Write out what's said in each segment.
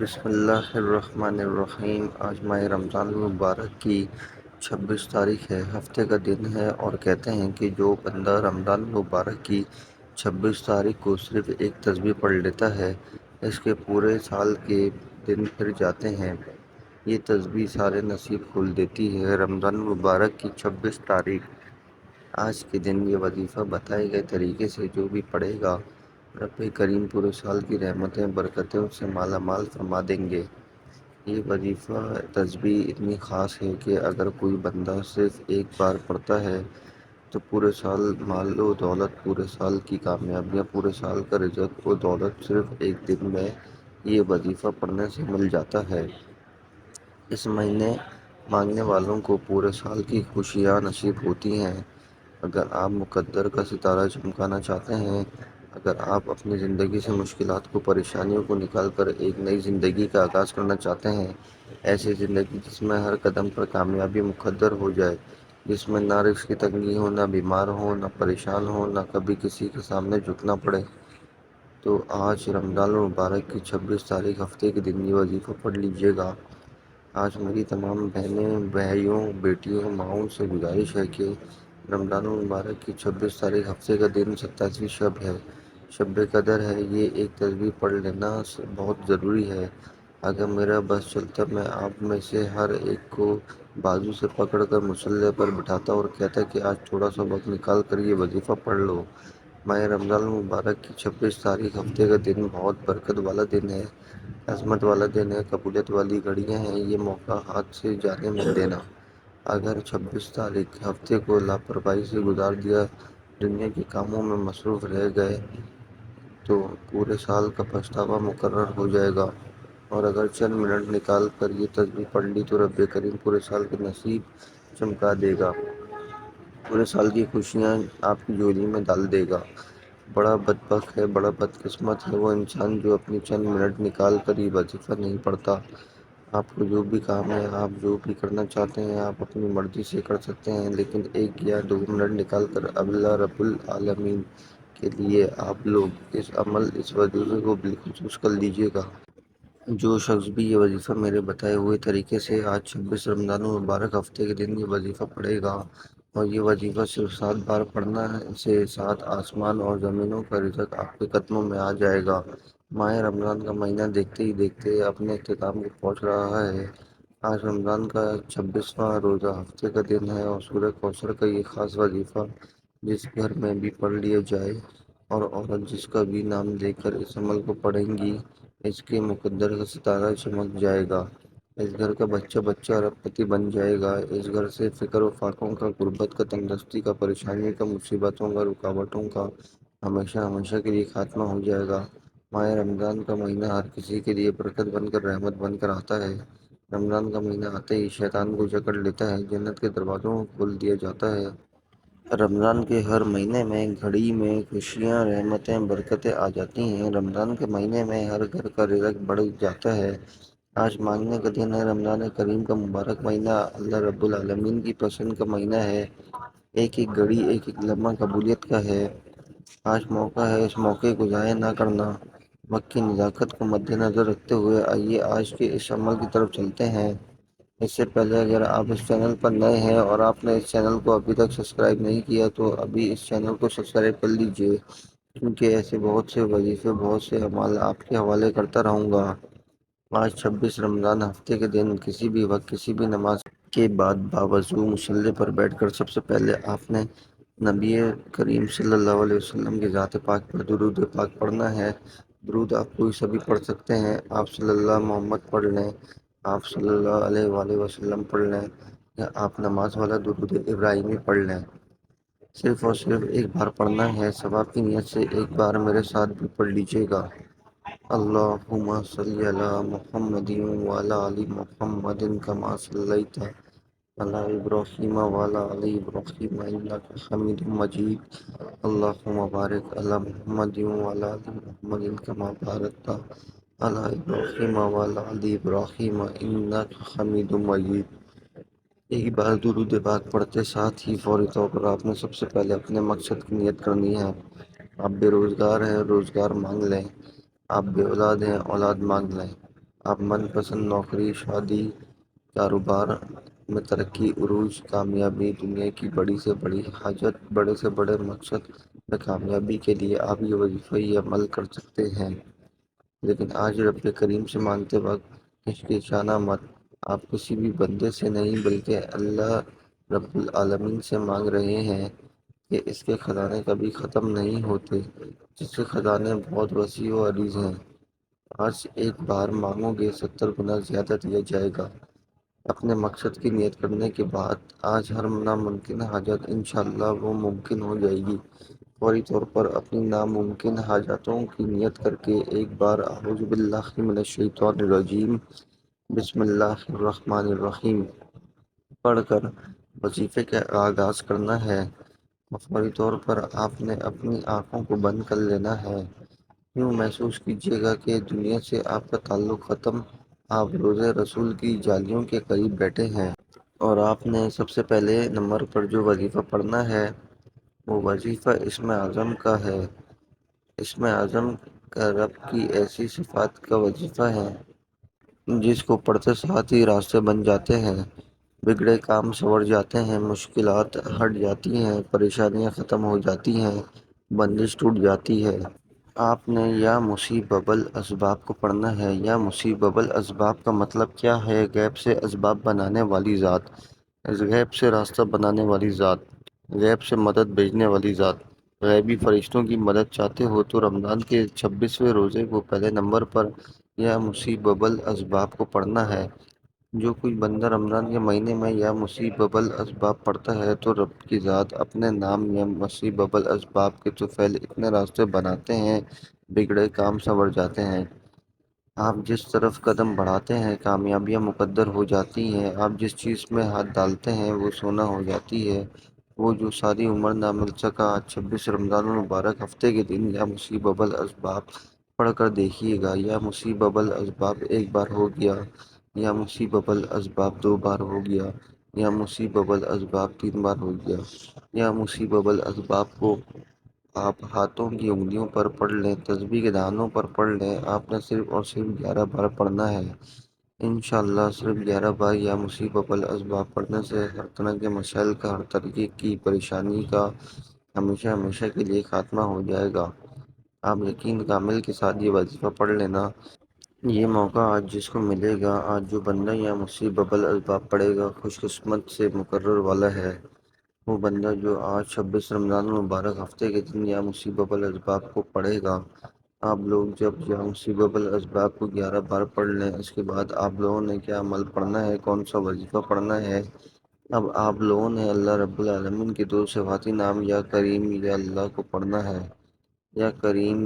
بسم اللہ الرحمن الرحیم۔ آج ماہ رمضان المبارک کی 26 تاریخ ہے، ہفتے کا دن ہے، اور کہتے ہیں کہ جو بندہ رمضان المبارک کی 26 تاریخ کو صرف ایک تسبیح پڑھ لیتا ہے، اس کے پورے سال کے دن پھر جاتے ہیں۔ یہ تسبیح سارے نصیب کھول دیتی ہے۔ رمضان المبارک کی 26 تاریخ آج کے دن یہ وظیفہ بتائے گئے طریقے سے جو بھی پڑھے گا، رب کریم پورے سال کی رحمتیں برکتوں سے مالا مال فرما دیں گے۔ یہ وظیفہ تسبیح اتنی خاص ہے کہ اگر کوئی بندہ صرف ایک بار پڑھتا ہے تو پورے سال مال و دولت، پورے سال کی کامیابیاں، پورے سال کا رزق و دولت صرف ایک دن میں یہ وظیفہ پڑھنے سے مل جاتا ہے۔ اس مہینے مانگنے والوں کو پورے سال کی خوشیاں نصیب ہوتی ہیں۔ اگر آپ مقدر کا ستارہ چمکانا چاہتے ہیں، اگر آپ اپنی زندگی سے مشکلات کو، پریشانیوں کو نکال کر ایک نئی زندگی کا آغاز کرنا چاہتے ہیں، ایسی زندگی جس میں ہر قدم پر کامیابی مقدر ہو جائے، جس میں نہ رزق کی تنگی ہو، نہ بیمار ہو، نہ پریشان ہو، نہ کبھی کسی کے سامنے جھکنا پڑے، تو آج رمضان المبارک کی 26 تاریخ ہفتے کے دن یہ وظیفہ پڑھ لیجیے گا۔ آج میری تمام بہنیں، بھائیوں، بیٹیوں، ماؤں سے گزارش ہے کہ رمضان المبارک کی 26 تاریخ ہفتے کا دن 27ویں شب ہے، شب قدر ہے۔ یہ ایک تسبیح پڑھ لینا بہت ضروری ہے۔ اگر میرا بس چلتا، میں آپ میں سے ہر ایک کو بازو سے پکڑ کر مصلی پر بٹھاتا اور کہتا کہ آج تھوڑا سا وقت نکال کر یہ وظیفہ پڑھ لو۔ ماہ رمضان المبارک کی 26 تاریخ ہفتے کا دن بہت برکت والا دن ہے، عظمت والا دن ہے، قبولیت والی گھڑیاں ہیں۔ یہ موقع ہاتھ سے جانے مت دینا۔ اگر 26 تاریخ ہفتے کو لاپرواہی سے گزار دیا، دنیا کے کاموں میں مصروف رہ گئے، تو پورے سال کا پچھتاوا مقرر ہو جائے گا۔ اور اگر چند منٹ نکال کر یہ تسبیح پڑھ لی تو رب کریم پورے سال کے نصیب چمکا دے گا، پورے سال کی خوشیاں آپ کی جھولی میں ڈال دے گا۔ بڑا بدبخت ہے، بڑا بدقسمت ہے وہ انسان جو اپنی چند منٹ نکال کر یہ وظیفہ نہیں پڑھتا۔ آپ کو جو بھی کام ہے، آپ جو بھی کرنا چاہتے ہیں، آپ اپنی مرضی سے کر سکتے ہیں، لیکن 1 یا 2 منٹ نکال کر اللہ رب العالمین کے لیے آپ لوگ اس وظیفے کو بالخصوص کر لیجیے گا۔ جو شخص بھی یہ وظیفہ میرے بتائے ہوئے طریقے سے آج 26 رمضان المبارک ہفتے کے دن یہ وظیفہ پڑھے گا، اور یہ وظیفہ صرف 7 بار پڑھنا سے 7 آسمان اور زمینوں کا رزق آپ کے قدموں میں آ جائے گا۔ ماہ رمضان کا مہینہ دیکھتے ہی دیکھتے اپنے اختتام کو پہنچ رہا ہے۔ آج رمضان کا 26واں روزہ ہفتے کا دن ہے، اور سورہ کوثر کا یہ خاص وظیفہ جس گھر میں بھی پڑھ لیا جائے، اور عورت جس کا بھی نام لے کر اس عمل کو پڑھیں گی، اس کے مقدر کا ستارہ چمک جائے گا، اس گھر کا بچہ بچہ ارب پتی بن جائے گا، اس گھر سے فقر و فاقوں کا، غربت کا، تندرستی کا، پریشانی کا، مصیبتوں کا، رکاوٹوں کا ہمیشہ ہمیشہ کے لیے خاتمہ ہو جائے گا۔ ماہ رمضان کا مہینہ ہر کسی کے لیے برکت بن کر، رحمت بن کر آتا ہے۔ رمضان کا مہینہ آتے ہی شیطان کو جکڑ لیتا ہے، جنت کے دروازوں کو کھول دیا جاتا ہے۔ رمضان کے ہر مہینے میں گھڑی میں خوشیاں، رحمتیں، برکتیں آ جاتی ہیں۔ رمضان کے مہینے میں ہر گھر کا رزق بڑھ جاتا ہے۔ آج مانگنے کا دن ہے۔ رمضان کریم کا مبارک مہینہ اللہ رب العالمین کی پسند کا مہینہ ہے۔ ایک ایک گھڑی، ایک ایک لمحہ قبولیت کا ہے۔ آج موقع ہے، اس موقع کو ضائع نہ کرنا۔ وقت کی نزاکت کو مد نظر رکھتے ہوئے آئیے آج کے اس عمل کی طرف چلتے ہیں۔ اس سے پہلے اگر آپ اس چینل پر نئے ہیں اور آپ نے اس چینل کو ابھی تک سبسکرائب نہیں کیا تو ابھی اس چینل کو سبسکرائب کر لیجئے، کیونکہ ایسے بہت سے وظیفے، بہت سے اعمال آپ کے حوالے کرتا رہوں گا۔ آج 26 رمضان ہفتے کے دن کسی بھی وقت، کسی بھی نماز کے بعد باوضو مصلی پر بیٹھ کر سب سے پہلے آپ نے نبی کریم صلی اللہ علیہ وسلم کی ذات پاک پر درود پاک پڑھنا ہے۔ درود آپ کوئی سا بھی پڑھ سکتے ہیں۔ آپ صلی اللہ محمد پڑھ لیں، آپ صلی اللہ علیہ وآلہ وسلم پڑھ لیں، یا آپ نماز والا درود ابراہیمی پڑھ لیں۔ صرف اور صرف ایک بار پڑھنا ہے۔ ثواب کی نیت سے ایک بار میرے ساتھ بھی پڑھ لیجیے گا۔ اللہم صلی علی محمد وعلی آل محمد کما صلیت علی ابراہیم وعلی آل ابراہیم انک حمید مجید۔ اللہم بارک علی محمد وعلی آل محمد کما بارکت علی ابراہیم وعلی آل ابراہیم انک حمید مجید۔ ایک بار درود پاک پڑھتے ساتھ ہی فوری طور پر آپ نے سب سے پہلے اپنے مقصد کی نیت کرنی ہے۔ آپ بے روزگار ہیں، روزگار مانگ لیں۔ آپ بے اولاد ہیں، اولاد مانگ لیں۔ آپ من پسند نوکری، شادی، کاروبار میں ترقی، عروج، کامیابی، دنیا کی بڑی سے بڑی حاجت، بڑے سے بڑے مقصد میں کامیابی کے لیے آپ یہ وظیفہ عمل کر سکتے ہیں۔ لیکن آج رب کریم سے مانگتے وقت ہچکچانا مت۔ آپ کسی بھی بندے سے نہیں بلکہ اللہ رب العالمین سے مانگ رہے ہیں کہ اس کے خزانے کبھی ختم نہیں ہوتے، جس کے خزانے بہت وسیع و عریض ہیں۔ آج ایک بار مانگو گے 70 گنا زیادہ دیا جائے گا۔ اپنے مقصد کی نیت کرنے کے بعد آج ہر ناممکن حاجت انشاءاللہ وہ ممکن ہو جائے گی۔ فوری طور پر اپنی ناممکن حاجتوں کی نیت کر کے ایک بار اعوذ باللہ من الشیطان الرجیم بسم اللہ الرحمن الرحیم پڑھ کر وظیفے کا آغاز کرنا ہے۔ فوری طور پر آپ نے اپنی آنکھوں کو بند کر لینا ہے۔ یوں محسوس کیجیے گا کہ دنیا سے آپ کا تعلق ختم، آپ روضہ رسول کی جالیوں کے قریب بیٹھے ہیں۔ اور آپ نے سب سے پہلے نمبر پر جو وظیفہ پڑھنا ہے وہ وظیفہ اسم اعظم کا ہے۔ اسم اعظم کا رب کی ایسی صفات کا وظیفہ ہے جس کو پڑھتے ساتھ ہی راستے بن جاتے ہیں، بگڑے کام سنور جاتے ہیں، مشکلات ہٹ جاتی ہیں، پریشانیاں ختم ہو جاتی ہیں، بندش ٹوٹ جاتی ہے۔ آپ نے یا مسبب الاسباب کو پڑھنا ہے۔ یا مسبب الاسباب کا مطلب کیا ہے؟ غیب سے اسباب بنانے والی ذات، غیب سے راستہ بنانے والی ذات، غیب سے مدد بھیجنے والی ذات۔ غیبی فرشتوں کی مدد چاہتے ہو تو رمضان کے 26ویں روزے کو پہلے نمبر پر یا مسبب الاسباب کو پڑھنا ہے۔ جو کوئی بندہ رمضان کے مہینے میں یا مسبب الاسباب پڑھتا ہے تو رب کی ذات اپنے نام یا مسبب الاسباب کے طفیل اتنے راستے بناتے ہیں، بگڑے کام سنور جاتے ہیں۔ آپ جس طرف قدم بڑھاتے ہیں کامیابیاں مقدر ہو جاتی ہیں، آپ جس چیز میں ہاتھ ڈالتے ہیں وہ سونا ہو جاتی ہے۔ وہ جو ساری عمر نہ مل سکا، 26 رمضان المبارک ہفتے کے دن یا مسبب الاسباب پڑھ کر دیکھیے گا۔ یا مسبب الاسباب ایک بار ہو گیا، یا مسبب الاسباب 2 بار ہو گیا، یا مسبب الاسباب 3 بار ہو گیا، یا مسبب الاسباب کو آپ ہاتھوں کی انگلیوں پر پڑھ لیں، تسبیح کے دانوں پر پڑھ لیں۔ آپ نے صرف اور صرف 11 بار پڑھنا ہے۔ انشاءاللہ صرف 11 بار یا مسبب الاسباب پڑھنے سے ہر طرح کے مسائل کا، ہر طریقے کی پریشانی کا ہمیشہ ہمیشہ کے لیے خاتمہ ہو جائے گا۔ آپ یقین کامل کے ساتھ یہ وظیفہ پڑھ لینا۔ یہ موقع آج جس کو ملے گا، آج جو بندہ یا مسبب الاسباب پڑھے گا خوش قسمت سے مقرر والا ہے۔ وہ بندہ جو آج 26 رمضان المبارک ہفتے کے دن یا مسبب الاسباب کو پڑھے گا۔ آپ لوگ جب یا مسبب الاسباب کو 11 بار پڑھ لیں، اس کے بعد آپ لوگوں نے کیا عمل پڑھنا ہے، کون سا وظیفہ پڑھنا ہے؟ اب آپ لوگوں نے اللہ رب العالمین کے 2 صفاتی نام یا کریم یا اللہ کو پڑھنا ہے۔ یا کریم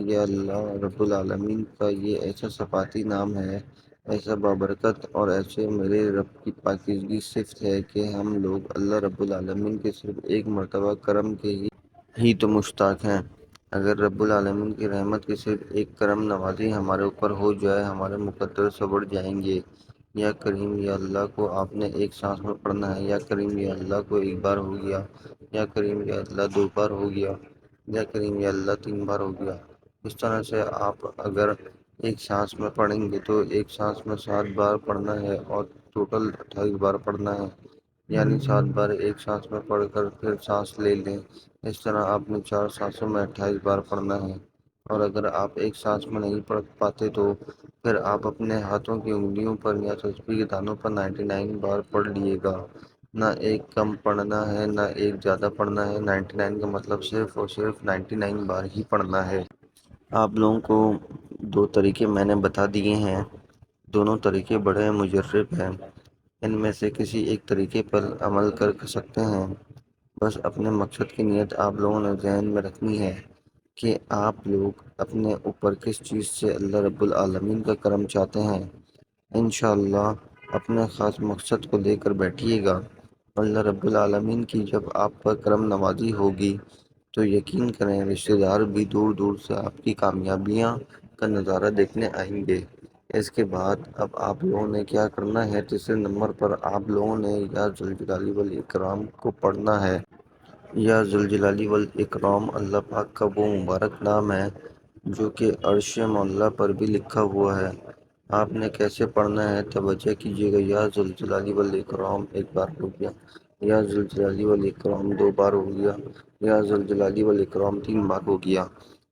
یا اللہ رب العالمین کا یہ ایسا صفاتی نام ہے، ایسا بابرکت اور ایسے میرے رب کی پاکیزگی صفت ہے کہ ہم لوگ اللہ رب العالمین کے صرف ایک مرتبہ کرم کے ہی تو مشتاق ہیں۔ اگر رب العالمین کی رحمت کی صرف ایک کرم نوازی ہمارے اوپر ہو جائے، ہمارے مقدر سنور جائیں گے۔ یا کریم یا اللہ کو آپ نے ایک سانس میں پڑھنا ہے۔ یا کریم یا اللہ کو 1 بار ہو گیا، یا کریم یا اللہ 2 بار ہو گیا، یا کریم یا اللہ 3 بار ہو گیا۔ اس طرح سے آپ اگر ایک سانس میں پڑھیں گے تو ایک سانس میں 7 بار پڑھنا ہے اور ٹوٹل 28 بار پڑھنا ہے۔ یعنی 7 بار ایک سانس میں پڑھ کر پھر سانس لے لیں۔ اس طرح آپ نے 4 سانسوں میں 28 بار پڑھنا ہے۔ اور اگر آپ ایک سانس میں نہیں پڑھ پاتے تو پھر آپ اپنے ہاتھوں کی انگلیوں پر یا تسبیح کے دانوں پر 99 بار پڑھ لیے گا۔ نہ ایک کم پڑھنا ہے نہ ایک زیادہ پڑھنا ہے۔ 99 کا مطلب صرف اور صرف 99 بار ہی پڑھنا ہے۔ آپ لوگوں کو 2 طریقے میں نے بتا دیے ہیں، دونوں طریقے بڑے مجرب ہیں۔ ان میں سے کسی ایک طریقے پر عمل کر سکتے ہیں۔ بس اپنے مقصد کی نیت آپ لوگوں نے ذہن میں رکھنی ہے کہ آپ لوگ اپنے اوپر کس چیز سے اللہ رب العالمین کا کرم چاہتے ہیں۔ انشاءاللہ اپنے خاص مقصد کو لے کر بیٹھیے گا۔ اللہ رب العالمین کی جب آپ پر کرم نوازی ہوگی تو یقین کریں رشتہ دار بھی دور دور سے آپ کی کامیابیاں کا نظارہ دیکھنے آئیں گے۔ اس کے بعد اب آپ لوگوں نے کیا کرنا ہے، تیسرے نمبر پر آپ لوگوں نے یا ذوالجلال والاکرام کو پڑھنا ہے۔ یا ذوالجلال والاکرام اللہ پاک کا وہ مبارک نام ہے جو کہ عرش معلیٰ پر بھی لکھا ہوا ہے۔ آپ نے کیسے پڑھنا ہے توجہ کیجیے گا۔ یا ذوالجلال والاکرام ایک بار ہو گیا، یا ذوالجلال والاکرام دو بار ہو گیا، یا ذوالجلال والاکرام تین بار ہو گیا۔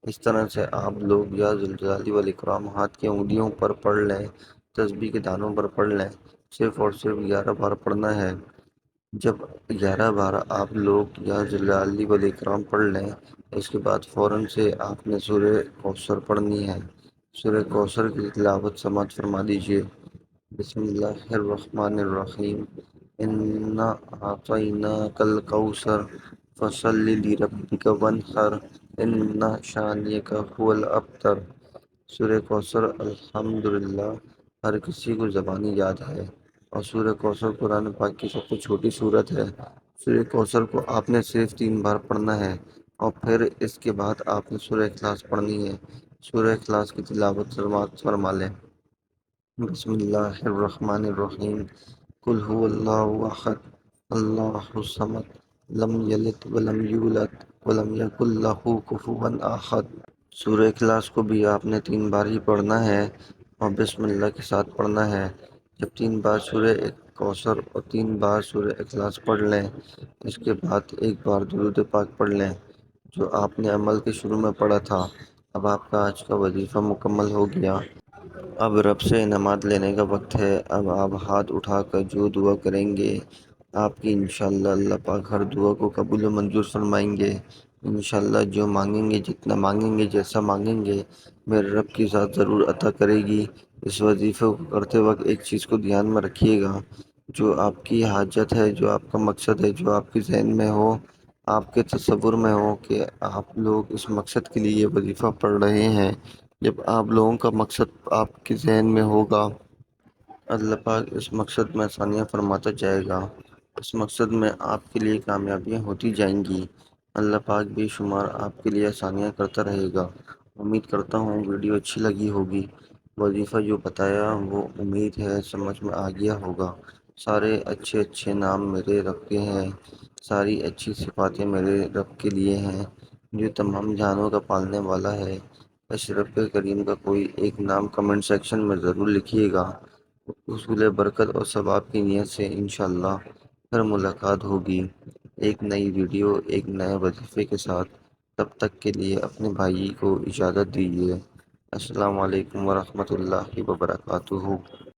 اس طرح سے آپ لوگ یا ذوالجلال والاکرام ہاتھ کی انگلیوں پر پڑھ لیں، تسبیح کے دانوں پر پڑھ لیں۔ صرف اور صرف 11 بار پڑھنا ہے۔ جب 11 بار آپ لوگ یا ذوالجلال والاکرام پڑھ لیں، اس کے بعد فوراً سے آپ نے سورہ کوثر پڑھنی ہے۔ سورہ کوثر کی تلاوت سماعت فرما دیجیے۔ بسم اللہ الرحمن الرحیم۔ انا اعطیناک الکوثر فصل لربک وانحر ان شانئک هو الابتر۔ سورہ کوثر الحمدللہ ہر کسی کو زبانی یاد ہے، اور سورہ کوثر قرآن پاک کی سب سے چھوٹی سورت ہے۔ سورہ کوثر کو آپ نے صرف 3 بار پڑھنا ہے، اور پھر اس کے بعد آپ نے سورہ اخلاص پڑھنی ہے۔ سورہ اخلاص کی تلاوت سماعت فرما لیں۔ بسم اللہ الرحمن الرحیم۔ قل هو اللہ احد اللہ الصمد لم یلد ولم یولد ولم یکن لہ کفوا احد۔ سورہ اخلاص کو بھی آپ نے 3 بار ہی پڑھنا ہے، اور بسم اللہ کے ساتھ پڑھنا ہے۔ جب 3 بار سورہ کوثر اور 3 بار سورہ اخلاص پڑھ لیں، اس کے بعد ایک بار درود پاک پڑھ لیں جو آپ نے عمل کے شروع میں پڑھا تھا۔ اب آپ کا آج کا وظیفہ مکمل ہو گیا۔ اب رب سے انعامات لینے کا وقت ہے۔ اب آپ ہاتھ اٹھا کر جو دعا کریں گے، آپ کی انشاءاللہ اللہ پاک ہر دعا کو قبول و منظور فرمائیں گے۔ انشاءاللہ جو مانگیں گے، جتنا مانگیں گے، جیسا مانگیں گے، میرے رب کی ذات ضرور عطا کرے گی۔ اس وظیفے کو کرتے وقت ایک چیز کو دھیان میں رکھیے گا، جو آپ کی حاجت ہے، جو آپ کا مقصد ہے، جو آپ کے ذہن میں ہو، آپ کے تصور میں ہو کہ آپ لوگ اس مقصد کے لیے یہ وظیفہ پڑھ رہے ہیں، جب آپ لوگوں کا مقصد آپ کے ذہن میں ہوگا، اللہ پاک اس مقصد میں آسانیاں فرماتا جائے گا۔ اس مقصد میں آپ کے لیے کامیابیاں ہوتی جائیں گی۔ اللہ پاک بے شمار آپ کے لیے آسانیاں کرتا رہے گا۔ امید کرتا ہوں ویڈیو اچھی لگی ہوگی۔ وظیفہ جو بتایا وہ امید ہے سمجھ میں آ گیا ہوگا۔ سارے اچھے اچھے نام میرے رب کے ہیں، ساری اچھی صفاتیں میرے رب کے لیے ہیں، جو تمام جہانوں کا پالنے والا ہے۔ اس رب کریم کا کوئی ایک نام کمنٹ سیکشن میں ضرور لکھیے گا۔ حصول برکت اور ثواب کی نیت سے انشاءاللہ پھر ملاقات ہوگی ایک نئی ویڈیو، ایک نئے وظیفے کے ساتھ۔ تب تک کے لیے اپنے بھائی کو اجازت دیجیے۔ السلام علیکم ورحمۃ اللہ وبرکاتہ۔